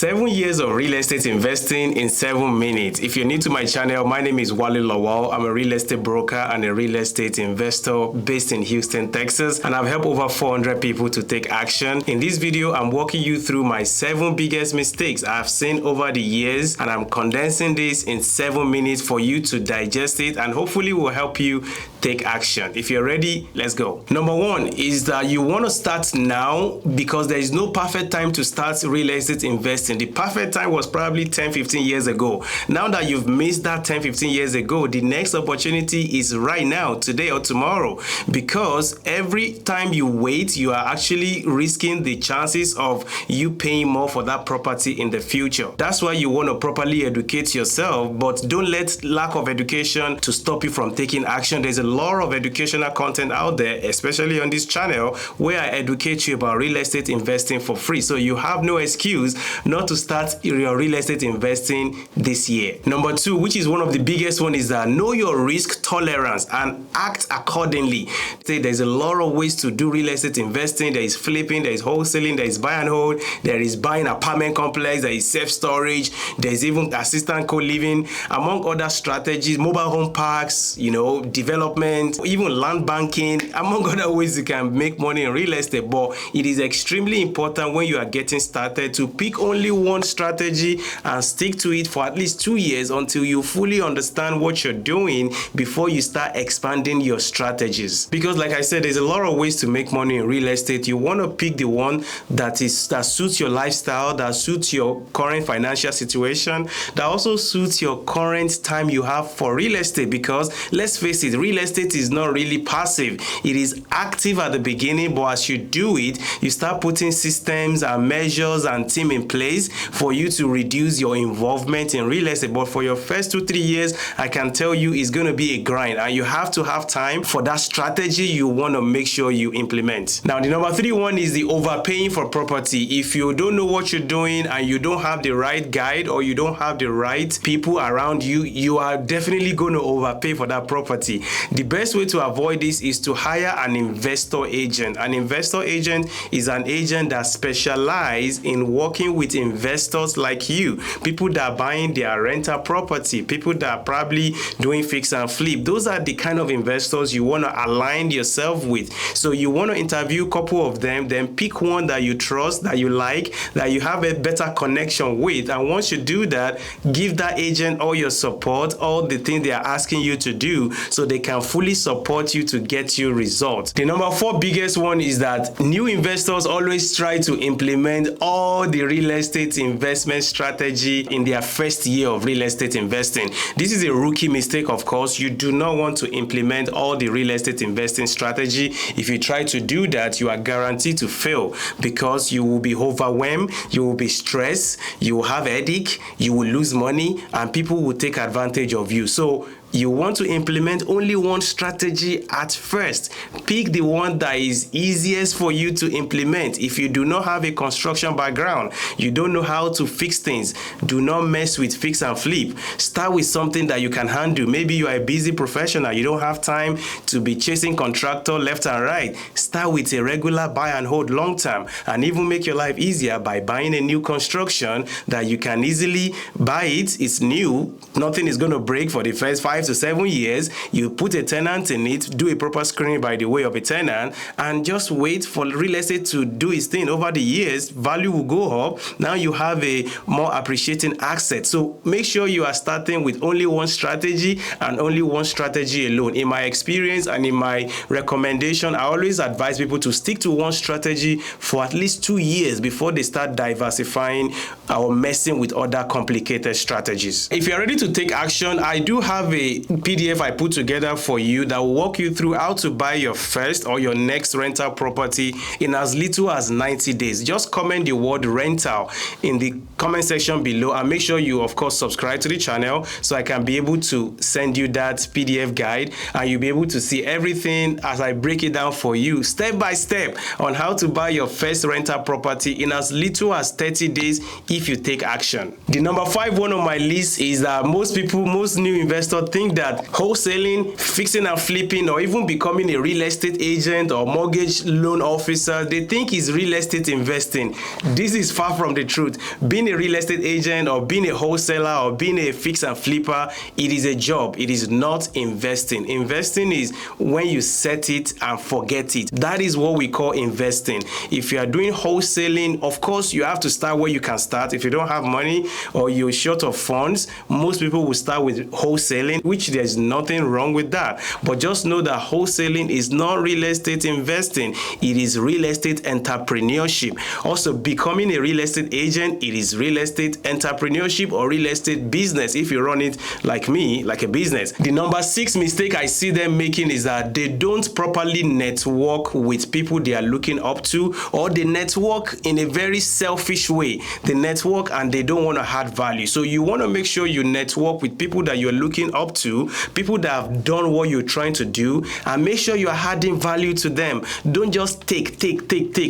7 years of real estate investing in 7 minutes. If you're new to my channel, my name is Wale Lawal. I'm a real estate broker and a real estate investor based in Houston, Texas, and I've helped over 400 people to take action. In this video, I'm walking you through my 7 biggest mistakes I've seen over the years, and I'm condensing this in 7 minutes for you to digest it and hopefully will help you take action. If you're ready, let's go. Number 1 is that you want to start now because there is no perfect time to start real estate investing. The perfect time was probably 10-15 years ago. Now that you've missed that 10-15 years ago, the next opportunity is right now, today or tomorrow, because every time you wait, you are actually risking the chances of you paying more for that property in the future. That's why you want to properly educate yourself, but don't let lack of education to stop you from taking action. There's a lot of educational content out there, especially on this channel, where I educate you about real estate investing for free. So you have no excuse not to start your real estate investing this year. Number 2, which is one of the biggest one, is that know your risk tolerance and act accordingly. There's a lot of ways to do real estate investing. There is flipping, there is wholesaling, there is buy and hold, there is buying apartment complex, there is self-storage, there's even assistant co-living, among other strategies, mobile home parks, development, even land banking, among other ways you can make money in real estate. But it is extremely important when you are getting started to pick only one strategy and stick to it for at least 2 years until you fully understand what you're doing before you start expanding your strategies. Because like I said, there's a lot of ways to make money in real estate. You want to pick the one that suits your lifestyle, that suits your current financial situation, that also suits your current time you have for real estate. Because let's face it, real estate is not really passive. It is active at the beginning, but as you do it, you start putting systems and measures and team in place for you to reduce your involvement in real estate. But for your first 2-3 years, I can tell you it's going to be a grind, and you have to have time for that strategy you want to make sure you implement. Now, the number 3 one is the overpaying for property. If you don't know what you're doing and you don't have the right guide or you don't have the right people around you, you are definitely going to overpay for that property. The best way to avoid this is to hire an investor agent. An investor agent is an agent that specializes in working with investors like you, people that are buying their rental property, people that are probably doing fix and flip. Those are the kind of investors you want to align yourself with. So you want to interview a couple of them, then pick one that you trust, that you like, that you have a better connection with. And once you do that, give that agent all your support, all the things they are asking you to do, so they can fully support you to get you results. The number 4 biggest one is that new investors always try to implement all the real estate investment strategy in their first year of real estate investing. This is a rookie mistake, of course. You do not want to implement all the real estate investing strategy. If you try to do that, you are guaranteed to fail, because you will be overwhelmed, you will be stressed, you will have a headache, you will lose money, and people will take advantage of you. So you want to implement only one strategy at first. Pick the one that is easiest for you to implement. If you do not have a construction background, you don't know how to fix things, do not mess with fix and flip. Start with something that you can handle. Maybe you are a busy professional, you don't have time to be chasing contractor left and right. Start with a regular buy and hold long term, and even make your life easier by buying a new construction that you can easily buy it. It's new, nothing is going to break for the first 5 to 7 years. You put a tenant in it, do a proper screening by the way of a tenant, and just wait for real estate to do its thing. Over the years, value will go up. Now you have a more appreciating asset. So make sure you are starting with only one strategy and only one strategy alone. In my experience and in my recommendation, I always advise people to stick to one strategy for at least 2 years before they start diversifying or messing with other complicated strategies. If you're ready to take action, I do have a PDF I put together for you that will walk you through how to buy your first or your next rental property in as little as 90 days. Just comment the word rental in the comment section below, and make sure you of course subscribe to the channel so I can be able to send you that PDF guide, and you'll be able to see everything as I break it down for you step by step on how to buy your first rental property in as little as 30 days if you take action. The number 5 one on my list is that most new investors think that wholesaling, fixing and flipping, or even becoming a real estate agent or mortgage loan officer, they think is real estate investing. This is far from the truth. Being a real estate agent or being a wholesaler or being a fix and flipper, it is a job. It is not investing. Investing is when you set it and forget it. That is what we call investing. If you are doing wholesaling, of course, you have to start where you can start. If you don't have money or you're short of funds, most people will start with wholesaling, which there's nothing wrong with that. But just know that wholesaling is not real estate investing. It is real estate entrepreneurship. Also, becoming a real estate agent, it is real estate entrepreneurship or real estate business if you run it like me, like a business. The number 6 mistake I see them making is that they don't properly network with people they are looking up to, or they network in a very selfish way. They network and they don't want to add value. So you want to make sure you network with people that you're looking up to, people that have done what you're trying to do, and make sure you're adding value to them. Don't just take.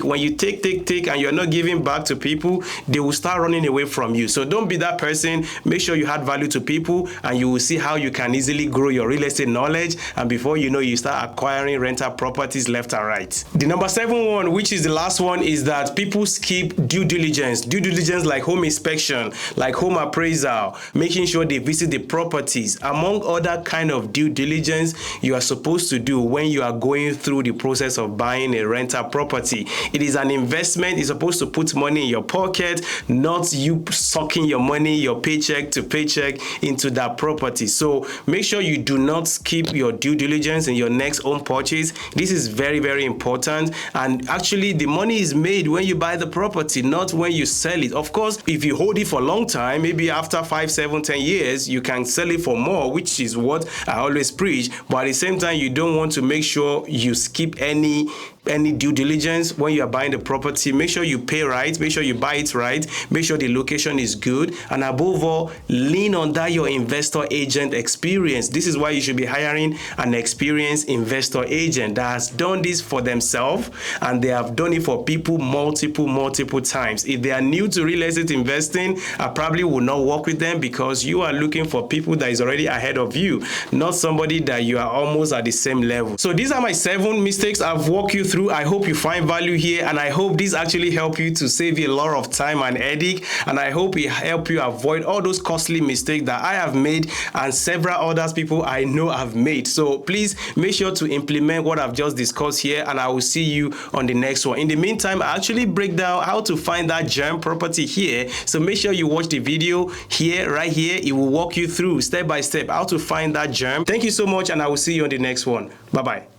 When you take and you're not giving back to people, they will start running away from you. So don't be that person. Make sure you add value to people, and you will see how you can easily grow your real estate knowledge, and before you know, you start acquiring rental properties left and right. The number 7 one, which is the last one, is that people skip due diligence. Due diligence like home inspection, like home appraisal, making sure they visit the properties, among other kind of due diligence you are supposed to do when you are going through the process of buying a rental property. It is an investment. It's supposed to put money in your pocket, not you sucking your money, your paycheck to paycheck into that property. So make sure you do not skip your due diligence in your next home purchase. This is very, very important. And actually, the money is made when you buy the property, not when you sell it. Of course, if you hold it for a long time, maybe after 5, 7, 10 years, you can sell it for more, which is what I always preach. But at the same time, you don't want to make sure you skip any due diligence when you are buying the property. Make sure you pay right, make sure you buy it right, make sure the location is good, and above all, lean on that your investor agent experience. This is why you should be hiring an experienced investor agent that has done this for themselves, and they have done it for people multiple times. If they are new to real estate investing, I probably will not work with them, because you are looking for people that is already ahead of you, not somebody that you are almost at the same level. So these are my 7 mistakes I've walked you through. I hope you find value here, and I hope this actually help you to save you a lot of time and headache, and I hope it help you avoid all those costly mistakes that I have made and several others people I know have made. So please make sure to implement what I've just discussed here, and I will see you on the next one. In the meantime, I actually break down how to find that gem property here, so make sure you watch the video here, right here. It will walk you through step by step how to find that gem. Thank you so much, and I will see you on the next one. Bye bye.